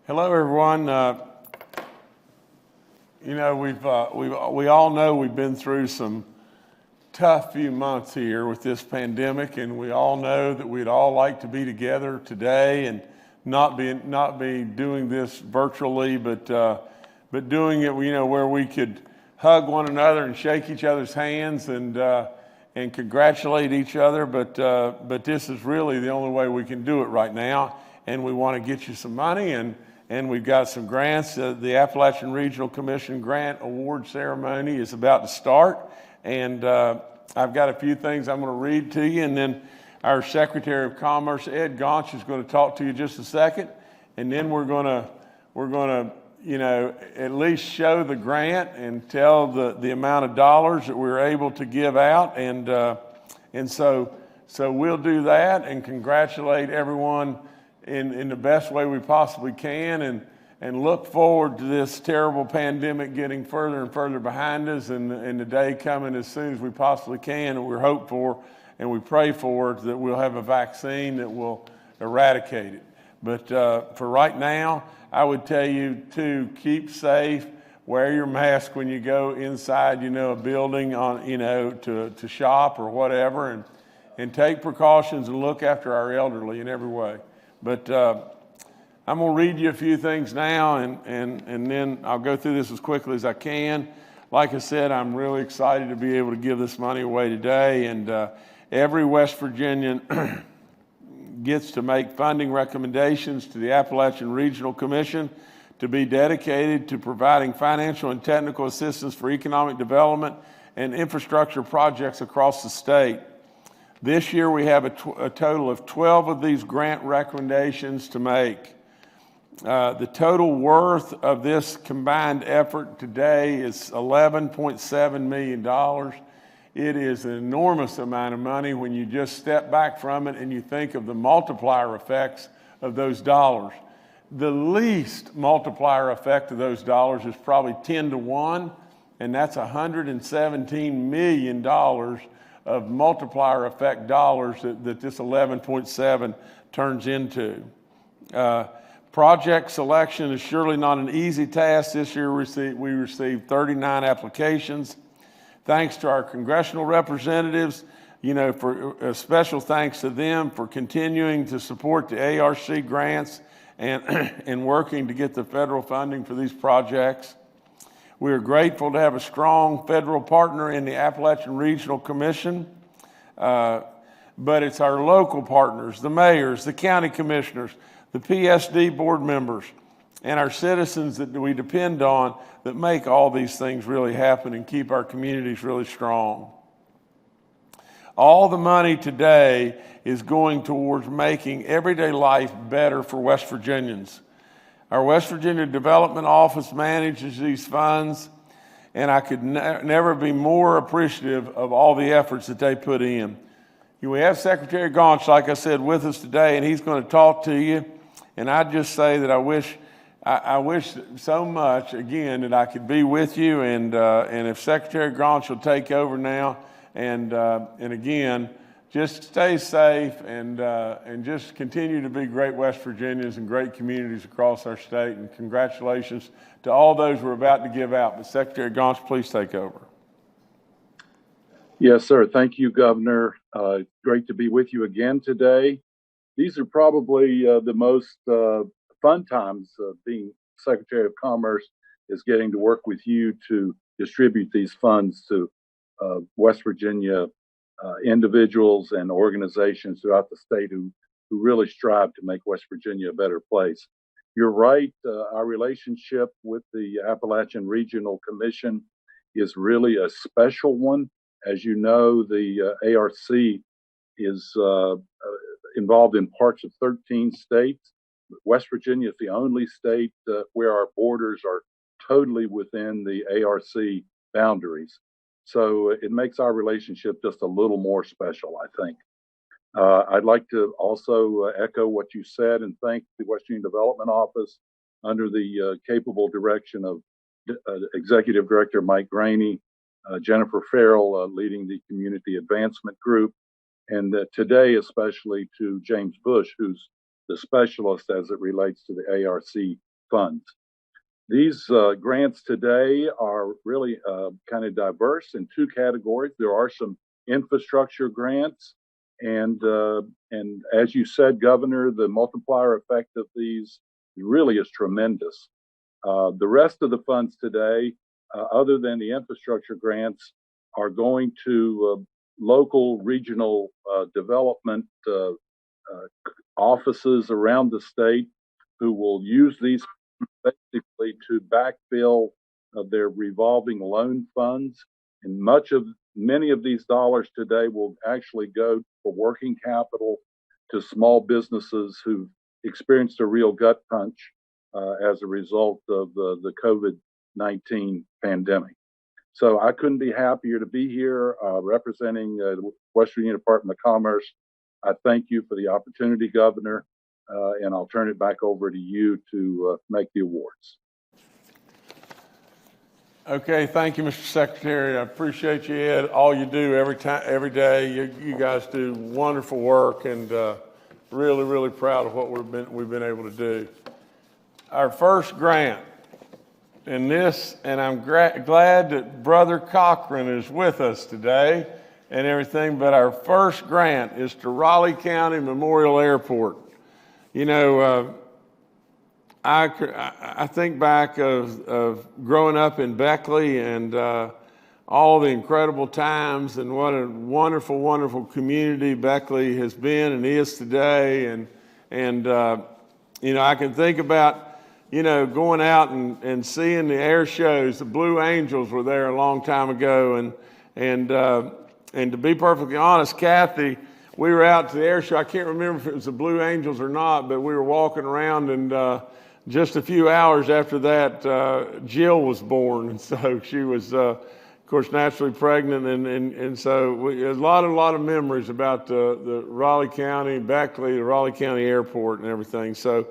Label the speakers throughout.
Speaker 1: Hello, everyone. We all know we've been through some tough few months here with this pandemic, and we all know that we'd all like to be together today and not be doing this virtually, but doing it, where we could hug one another and shake each other's hands and congratulate each other. But this is really the only way we can do it right now, and we want to get you some money and we've got some grants. The Appalachian Regional Commission Grant award ceremony is about to start, and I've got a few things I'm going to read to you, and then our Secretary of Commerce, Ed Gaunch, is going to talk to you just a second, and then we're going to at least show the grant and tell the amount of dollars that we're able to give out, and so we'll do that and congratulate everyone in the best way we possibly can, and look forward to this terrible pandemic getting further and further behind us, and the day coming as soon as we possibly can. And we hope for and we pray for that we'll have a vaccine that will eradicate it. But for right now, I would tell you to keep safe, wear your mask when you go inside, a building to shop or whatever, and take precautions and look after our elderly in every way. But I'm going to read you a few things now, and then I'll go through this as quickly as I can. Like I said, I'm really excited to be able to give this money away today, and every West Virginian gets to make funding recommendations to the Appalachian Regional Commission to be dedicated to providing financial and technical assistance for economic development and infrastructure projects across the state. This year, we have a total of 12 of these grant recommendations to make. The total worth of this combined effort today is $11.7 million. It is an enormous amount of money when you just step back from it and you think of the multiplier effects of those dollars. The least multiplier effect of those dollars is probably 10 to 1, and that's $117 million of multiplier effect dollars that this 11.7 turns into. Project selection is surely not an easy task. This year we received 39 applications. Thanks to our congressional representatives, for a special thanks to them for continuing to support the ARC grants and working to get the federal funding for these projects. We are grateful to have a strong federal partner in the Appalachian Regional Commission, but it's our local partners, the mayors, the county commissioners, the PSD board members, and our citizens that we depend on that make all these things really happen and keep our communities really strong. All the money today is going towards making everyday life better for West Virginians. Our West Virginia Development Office manages these funds, and I could never be more appreciative of all the efforts that they put in. We have Secretary Gaunch, like I said, with us today, and he's going to talk to you. And I'd just say that I wish so much, again, that I could be with you, and if Secretary Gaunch will take over now, and again, just stay safe and just continue to be great West Virginians and great communities across our state. And congratulations to all those we're about to give out. But Secretary Gaunch, please take over.
Speaker 2: Yes, sir. Thank you, Governor. Great to be with you again today. These are probably the most fun times being Secretary of Commerce, is getting to work with you to distribute these funds to West Virginia individuals and organizations throughout the state who really strive to make West Virginia a better place. You're right, our relationship with the Appalachian Regional Commission is really a special one. As you know, the ARC is involved in parts of 13 states. West Virginia is the only state where our borders are totally within the ARC boundaries. So it makes our relationship just a little more special, I think. I'd like to also echo what you said and thank the West Virginia Development Office under the capable direction of Executive Director Mike Graney, Jennifer Farrell leading the Community Advancement Group, and today especially to James Bush, who's the specialist as it relates to the ARC funds. These grants today are really kind of diverse in two categories. There are some infrastructure grants, and as you said, Governor, the multiplier effect of these really is tremendous. The rest of the funds today, other than the infrastructure grants, are going to local regional development offices around the state who will use these basically to backfill their revolving loan funds. And many of these dollars today will actually go for working capital to small businesses who've experienced a real gut punch as a result of the COVID-19 pandemic. So I couldn't be happier to be here representing West Virginia Department of Commerce. I thank you for the opportunity, Governor, and I'll turn it back over to you to make the awards.
Speaker 1: Okay, thank you, Mr. Secretary. I appreciate you, Ed. All you do every day. You guys do wonderful work, and really, really proud of what we've been able to do. Our first grant in this, and I'm glad that Brother Cochran is with us today and everything, but our first grant is to Raleigh County Memorial Airport. You know, I think back of growing up in Beckley and all the incredible times and what a wonderful, wonderful community Beckley has been and is today. And you know, I can think about, you know, going out and seeing the air shows. The Blue Angels were there a long time ago, and to be perfectly honest, Kathy, we were out to the air show. I can't remember if it was the Blue Angels or not, but we were walking around, and just a few hours after that, Jill was born, and so she was, of course, naturally pregnant, and so a lot of memories about the Raleigh County, Beckley, the Raleigh County Airport, and everything. So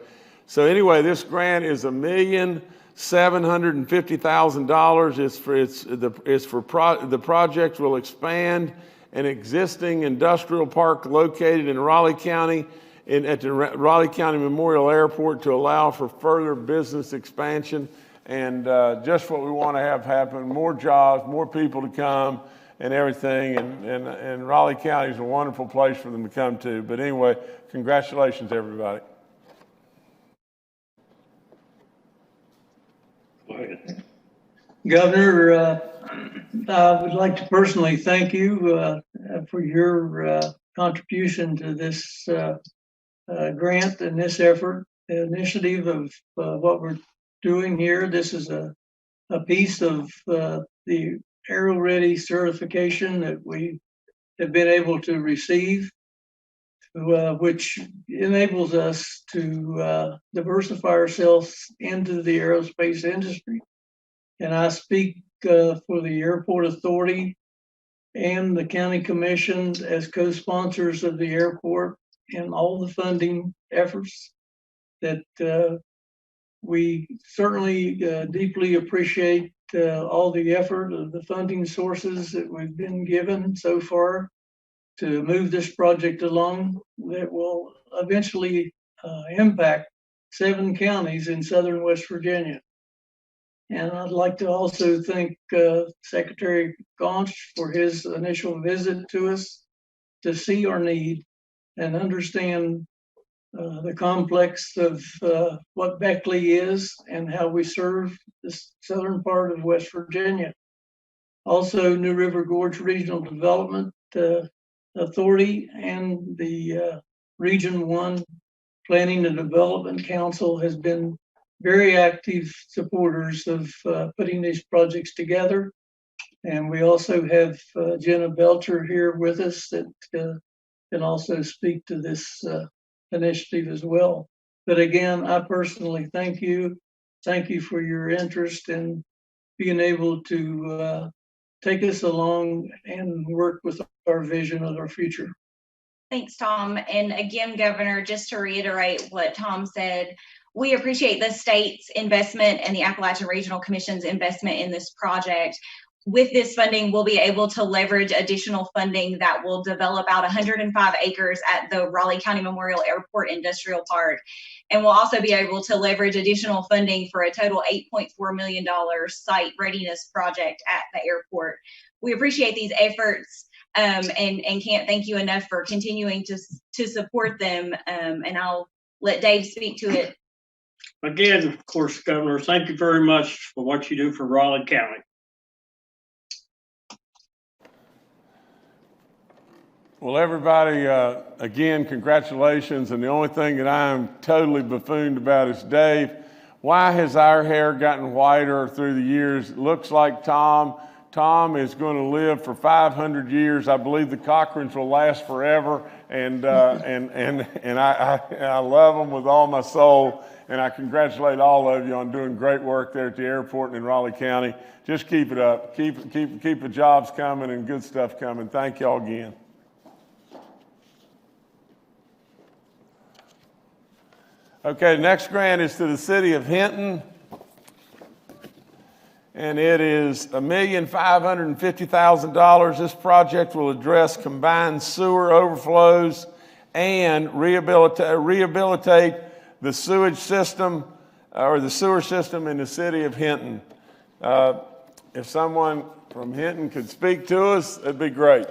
Speaker 1: anyway, this grant is $1,750,000. The project will expand an existing industrial park located in Raleigh County at the Raleigh County Memorial Airport to allow for further business expansion and just what we want to have happen, more jobs, more people to come and everything. And Raleigh County is a wonderful place for them to come to. But anyway, congratulations, everybody.
Speaker 3: Governor, I would like to personally thank you for your contribution to this grant and this effort, initiative of what we're doing here. This is a piece of the Aero Ready certification that we have been able to receive, which enables us to diversify ourselves into the aerospace industry. And I speak for the Airport Authority and the County Commission as co-sponsors of the airport and all the funding efforts that we certainly deeply appreciate all the effort of the funding sources that we've been given so far to move this project along that will eventually impact 7 counties in southern West Virginia. And I'd like to also thank Secretary Gaunch for his initial visit to us to see our need and understand the complex of what Beckley is and how we serve the southern part of West Virginia. Also, New River Gorge Regional Development Authority and the Region 1 Planning and Development Council has been very active supporters of putting these projects together. And we also have Jenna Belcher here with us that can also speak to this initiative as well. But again, I personally thank you. Thank you for your interest in being able to take us along and work with our vision of our future.
Speaker 4: Thanks, Tom. And again, Governor, just to reiterate what Tom said, we appreciate the state's investment and the Appalachian Regional Commission's investment in this project. with this funding, we'll be able to leverage additional funding that will develop out 105 acres at the Raleigh County Memorial Airport Industrial Park. And we'll also be able to leverage additional funding for a total $8.4 million site readiness project at the airport. We appreciate these efforts and can't thank you enough for continuing to support them. And I'll let Dave speak to it.
Speaker 5: Again, of course, Governor, thank you very much for what you do for Raleigh County.
Speaker 1: Well, everybody, again, congratulations. And the only thing that I'm totally buffooned about is, Dave, why has our hair gotten whiter through the years? It looks like Tom is going to live for 500 years. I believe the Cochrans will last forever. And I love them with all my soul. And I congratulate all of you on doing great work there at the airport and in Raleigh County. Just keep it up. Keep the jobs coming and good stuff coming. Thank y'all again. Okay, next grant is to the city of Hinton, and it is $1,550,000. This project will address combined sewer overflows and rehabilitate the sewage system or the sewer system in the city of Hinton. If someone from Hinton could speak to us, that'd be great.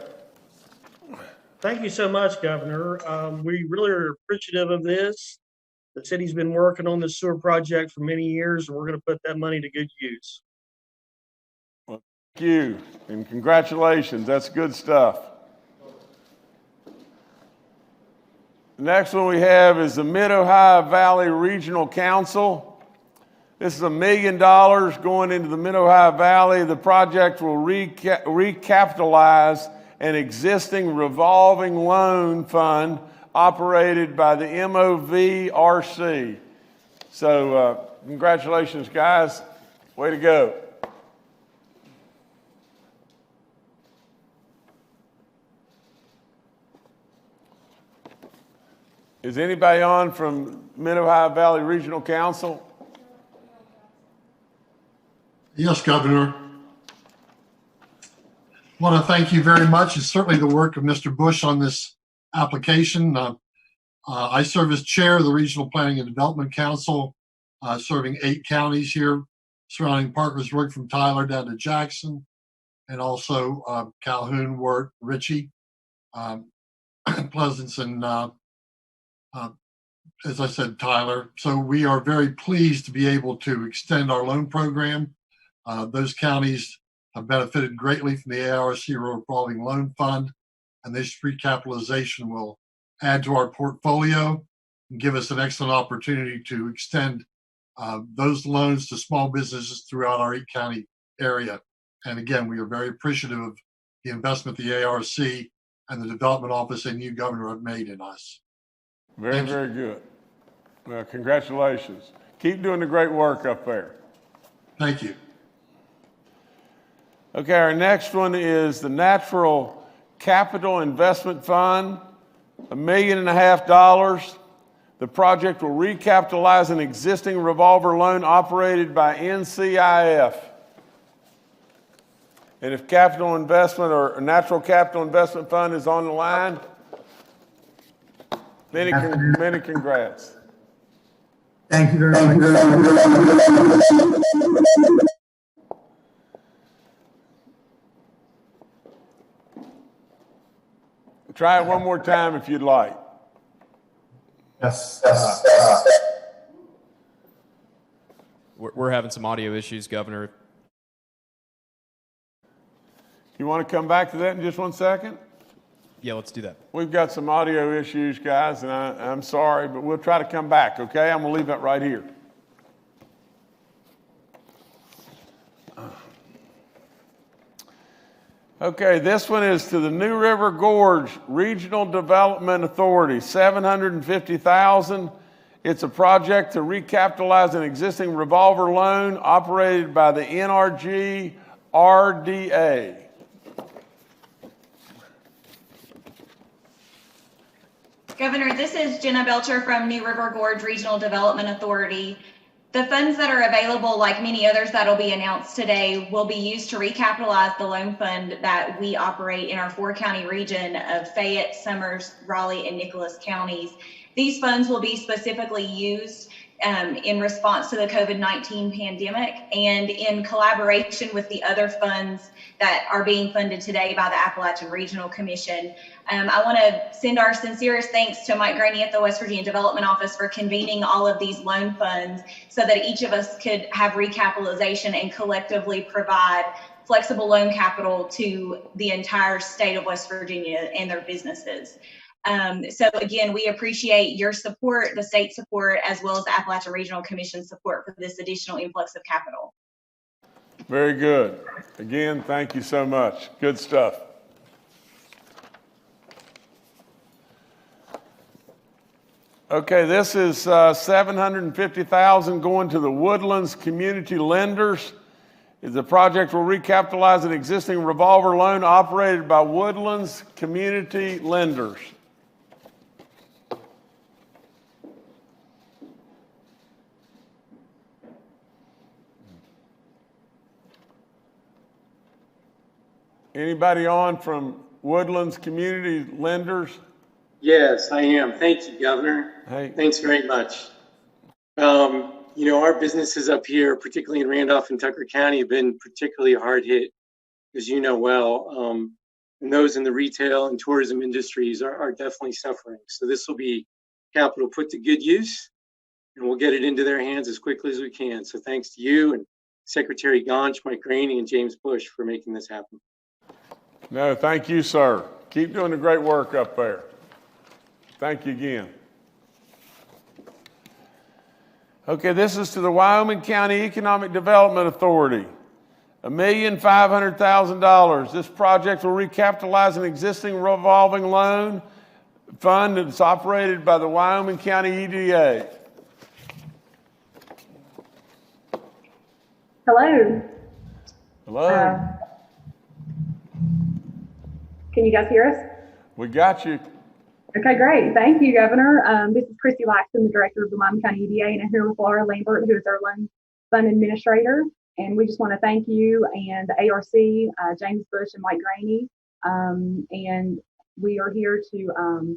Speaker 6: Thank you so much, Governor. We really are appreciative of this. The city's been working on this sewer project for many years, and we're going to put that money to good use.
Speaker 1: Well, thank you, and congratulations. That's good stuff. The next one we have is the Mid-Ohio Valley Regional Council. This is $1 million going into the Mid-Ohio Valley. The project will recapitalize an existing revolving loan fund operated by the MOVRC. So congratulations, guys. Way to go. Is anybody on from Mid-Ohio Valley Regional Council?
Speaker 7: Yes, Governor. I want to thank you very much. It's certainly the work of Mr. Bush on this application. I serve as chair of the Regional Planning and Development Council, serving 8 counties here, surrounding Parkersburg from Tyler down to Jackson, and also Calhoun, Wirt, Ritchie, Pleasance, and as I said, Tyler. So we are very pleased to be able to extend our loan program. Those counties have benefited greatly from the ARC revolving loan fund, and this recapitalization will add to our portfolio and give us an excellent opportunity to extend those loans to small businesses throughout our 8-county area. And again, we are very appreciative of the investment the ARC and the Development Office and you, Governor, have made in us.
Speaker 1: Very, very good. Well, congratulations. Keep doing the great work up there.
Speaker 7: Thank you.
Speaker 1: Okay, our next one is the Natural Capital Investment Fund, $1.5 million. The project will recapitalize an existing revolver loan operated by NCIF. And if capital investment or natural capital investment fund is on the line, many congrats.
Speaker 8: Thank you very much.
Speaker 1: Try it one more time if you'd like.
Speaker 8: Yes.
Speaker 9: We're having some audio issues, Governor.
Speaker 1: You want to come back to that in just 1 second?
Speaker 9: Yeah, let's do that.
Speaker 1: We've got some audio issues, guys, and I'm sorry, but we'll try to come back, okay? I'm going to leave that right here. Okay, this one is to the New River Gorge Regional Development Authority, $750,000. It's a project to recapitalize an existing revolver loan operated by the NRG RDA.
Speaker 4: Governor, this is Jenna Belcher from New River Gorge Regional Development Authority. The funds that are available, like many others that will be announced today, will be used to recapitalize the loan fund that we operate in our 4-county region of Fayette, Summers, Raleigh, and Nicholas counties. These funds will be specifically used in response to the COVID-19 pandemic and in collaboration with the other funds that are being funded today by the Appalachian Regional Commission. I want to send our sincerest thanks to Mike Graney at the West Virginia Development Office for convening all of these loan funds so that each of us could have recapitalization and collectively provide flexible loan capital to the entire state of West Virginia and their businesses. So again, we appreciate your support, the state support, as well as the Appalachian Regional Commission support for this additional influx of capital.
Speaker 1: Very good. Again, thank you so much. Good stuff. Okay, this is $750,000 going to the Woodlands Community Lenders. The project will recapitalize an existing revolver loan operated by Woodlands Community Lenders. Anybody on from Woodlands Community Lenders?
Speaker 10: Yes, I am. Thank you, Governor.
Speaker 1: Hey.
Speaker 10: Thanks very much. You know, our businesses up here, particularly in Randolph and Tucker County, have been particularly hard hit, as you know well. And those in the retail and tourism industries are definitely suffering. So this will be capital put to good use, and we'll get it into their hands as quickly as we can. So thanks to you and Secretary Gonch, Mike Graney, and James Bush for making this happen.
Speaker 1: No, thank you, sir. Keep doing the great work up there. Thank you again. Okay, this is to the Wyoming County Economic Development Authority. $1,500,000. This project will recapitalize an existing revolving loan fund that's operated by the Wyoming County EDA.
Speaker 11: Hello.
Speaker 1: Hello.
Speaker 11: Can you guys hear us?
Speaker 1: We got you.
Speaker 11: Okay, great. Thank you, Governor. This is Christy Laxton, the director of the Wyoming County EDA, and I'm here with Laura Lambert, who is our loan fund administrator. And we just want to thank you and the ARC, James Bush and Mike Graney. And we are here to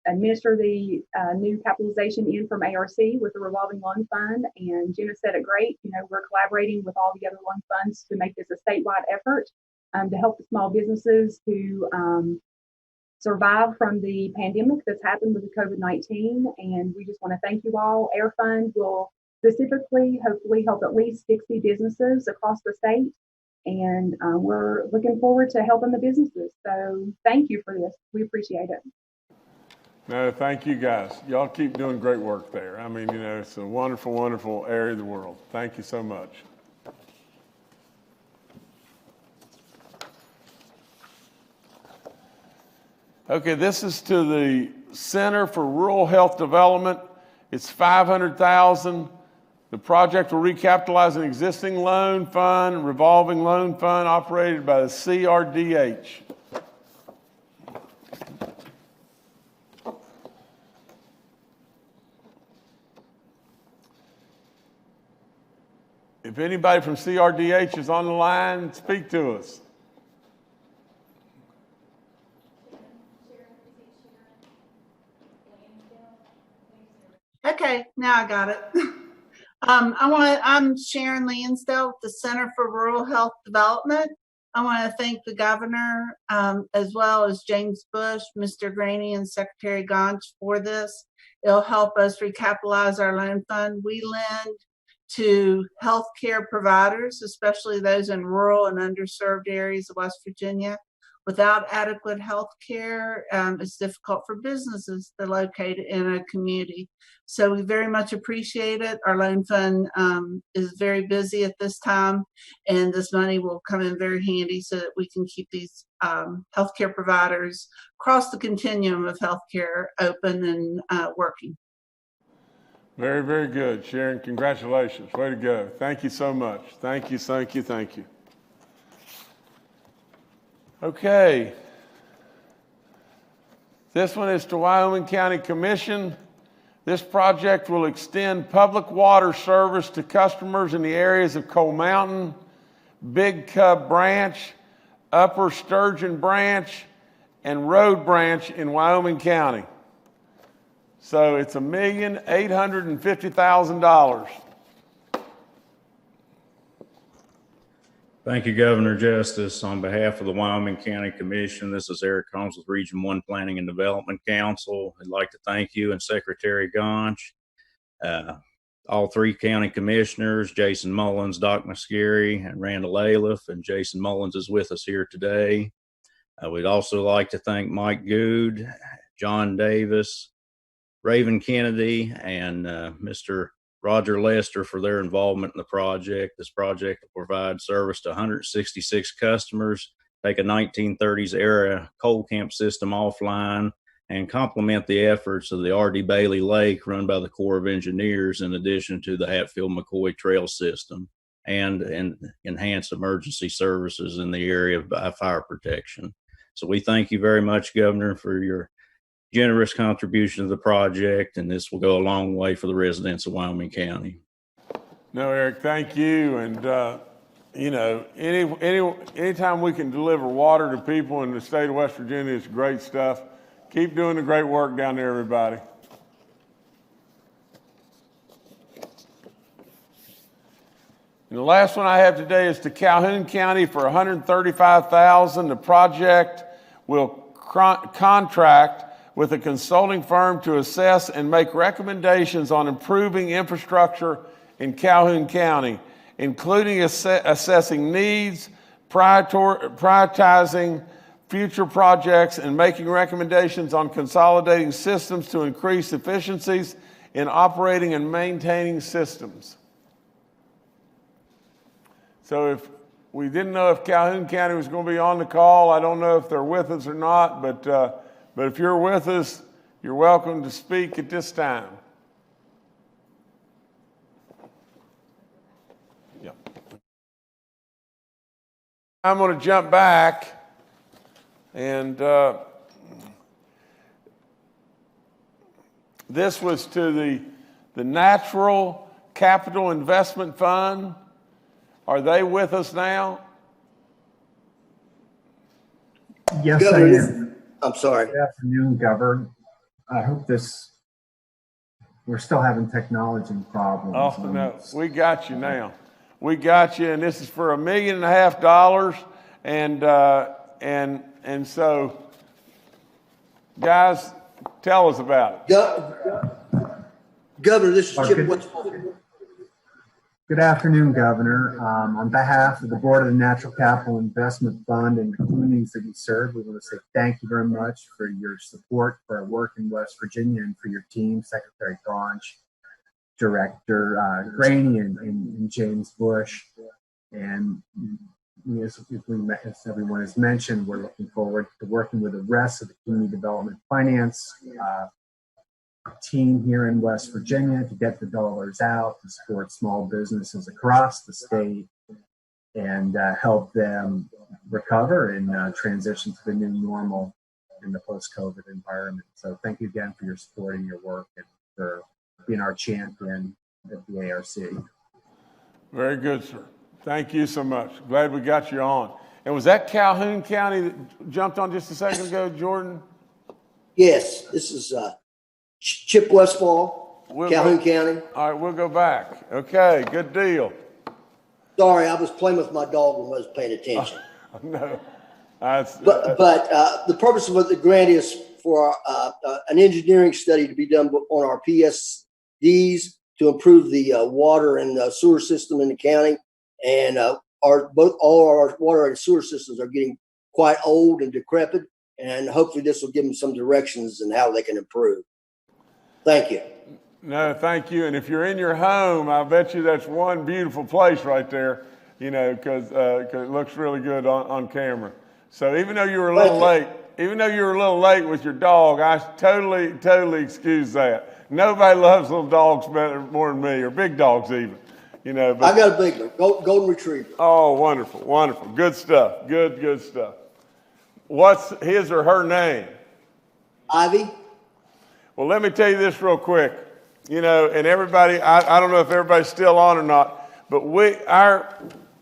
Speaker 11: administer the new capitalization in from ARC with the revolving loan fund. And Jenna said it great. You know, we're collaborating with all the other loan funds to make this a statewide effort to help the small businesses to survive from the pandemic that's happened with the COVID-19. And we just want to thank you all. Air Fund will specifically, hopefully, help at least 60 businesses across the state. And we're looking forward to helping the businesses. So thank you for this. We appreciate it.
Speaker 1: No, thank you guys. Y'all keep doing great work there. I mean, you know, it's a wonderful, wonderful area of the world. Thank you so much. Okay, this is to the Center for Rural Health Development. It's $500,000. The project will recapitalize an existing loan fund, revolving loan fund operated by the CRDH. If anybody from CRDH is on the line, speak to us.
Speaker 12: Okay, now I got it. I'm Sharon Lansdale with the Center for Rural Health Development. I want to thank the governor, as well as James Bush, Mr. Graney, and Secretary Gonch for this. It'll help us recapitalize our loan fund. We lend to healthcare providers, especially those in rural and underserved areas of West Virginia. Without adequate health care, it's difficult for businesses that are located in a community. So we very much appreciate it. Our loan fund is very busy at this time, and this money will come in very handy so that we can keep these healthcare providers across the continuum of healthcare open and working.
Speaker 1: Very, very good, Sharon. Congratulations. Way to go. Thank you so much. Thank you, thank you, thank you. Okay. This one is to Wyoming County Commission. This project will extend public water service to customers in the areas of Coal Mountain, Big Cub Branch, Upper Sturgeon Branch, and Road Branch in Wyoming County. So it's $1,850,000.
Speaker 13: Thank you, Governor Justice. On behalf of the Wyoming County Commission, this is Eric Holmes with Region 1 Planning and Development Council. I'd like to thank you and Secretary Gonch, all three county commissioners, Jason Mullins, Doc Muscari, and Randall Aliff, and Jason Mullins is with us here today. We'd also like to thank Mike Good, John Davis, Raven Kennedy, and Mr. Roger Lester for their involvement in the project. This project will provide service to 166 customers, take a 1930s era coal camp system offline, and complement the efforts of the R.D. Bailey Lake run by the Corps of Engineers in addition to the Hatfield-McCoy Trail System, and enhance emergency services in the area of fire protection. So we thank you very much, Governor, for your generous contribution to the project, and this will go a long way for the residents of Wyoming County.
Speaker 1: No, Eric, thank you. And, you know, anytime we can deliver water to people in the state of West Virginia, it's great stuff. Keep doing the great work down there, everybody. And the last one I have today is to Calhoun County for $135,000. The project will contract with a consulting firm to assess and make recommendations on improving infrastructure in Calhoun County, including assessing needs, prioritizing future projects, and making recommendations on consolidating systems to increase efficiencies in operating and maintaining systems. So if we didn't know if Calhoun County was going to be on the call, I don't know if they're with us or not, but if you're with us, you're welcome to speak at this time. Yeah. I'm going to jump back and this was to the Natural Capital Investment Fund. Are they with us now?
Speaker 8: Yes,
Speaker 14: Governor,
Speaker 8: I am.
Speaker 14: I'm sorry.
Speaker 8: Good afternoon, Governor. I hope we're still having technology problems.
Speaker 1: Oh, no, we got you now. We got you, and this is for $1.5 million. And so, guys, tell us about it.
Speaker 14: Governor, this is Chip Westfall.
Speaker 8: Good afternoon, Governor. On behalf of the Board of the Natural Capital Investment Fund and the communities that we serve, we want to say thank you very much for your support for our work in West Virginia and for your team, Secretary Gonch, Director Graney, and James Bush. And as everyone has mentioned, we're looking forward to working with the rest of the Community Development Finance team here in West Virginia to get the dollars out to support small businesses across the state and help them recover and transition to the new normal in the post-COVID environment. So thank you again for your support and your work and for being our champion at the ARC.
Speaker 1: Very good, sir. Thank you so much. Glad we got you on. And was that Calhoun County that jumped on just a second ago, Jordan?
Speaker 14: Yes, this is Chip Westfall, Calhoun County.
Speaker 1: All right, we'll go back. Okay, good deal.
Speaker 14: Sorry, I was playing with my dog and wasn't paying attention.
Speaker 1: No.
Speaker 14: But the purpose of the grant is for an engineering study to be done on our PSDs to improve the water and the sewer system in the county. And all our water and sewer systems are getting quite old and decrepit. And hopefully this will give them some directions in how they can improve. Thank you.
Speaker 1: No, thank you. And if you're in your home, I bet you that's one beautiful place right there, you know, because it looks really good on camera. So even though you were a little late with your dog, I totally excuse that. Nobody loves little dogs better more than me, or big dogs even, you know. But,
Speaker 14: I got a big one, golden retriever.
Speaker 1: Oh, wonderful, wonderful, good stuff, good stuff. What's his or her name?
Speaker 14: Ivy.
Speaker 1: Well, let me tell you this real quick. you know, and everybody, I don't know if everybody's still on or not, but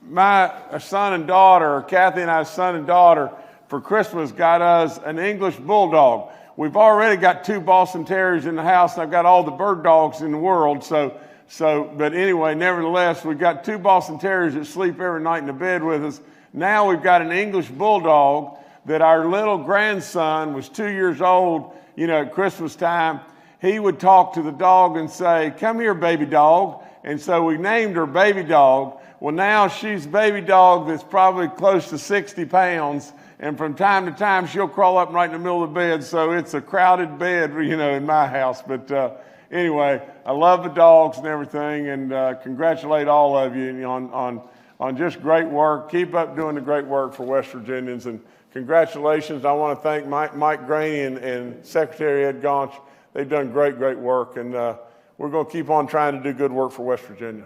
Speaker 1: my son and daughter, Kathy and I's son and daughter, for Christmas got us an English bulldog. We've already got 2 Boston Terriers in the house, and I've got all the bird dogs in the world. But anyway, nevertheless, we've got 2 Boston Terriers that sleep every night in the bed with us. Now we've got an English bulldog that our little grandson was 2 years old, you know, at Christmas time. He would talk to the dog and say, "Come here, baby dog." And so we named her Baby Dog. Well, now she's Baby Dog that's probably close to 60 pounds. And from time to time, she'll crawl up right in the middle of the bed. So it's a crowded bed, you know, in my house. But anyway, I love the dogs and everything, and congratulate all of you on just great work. Keep up doing the great work for West Virginians, and congratulations. I want to thank Mike Graney and Secretary Ed Gaunch. They've done great work, and we're going to keep on trying to do good work for West Virginia.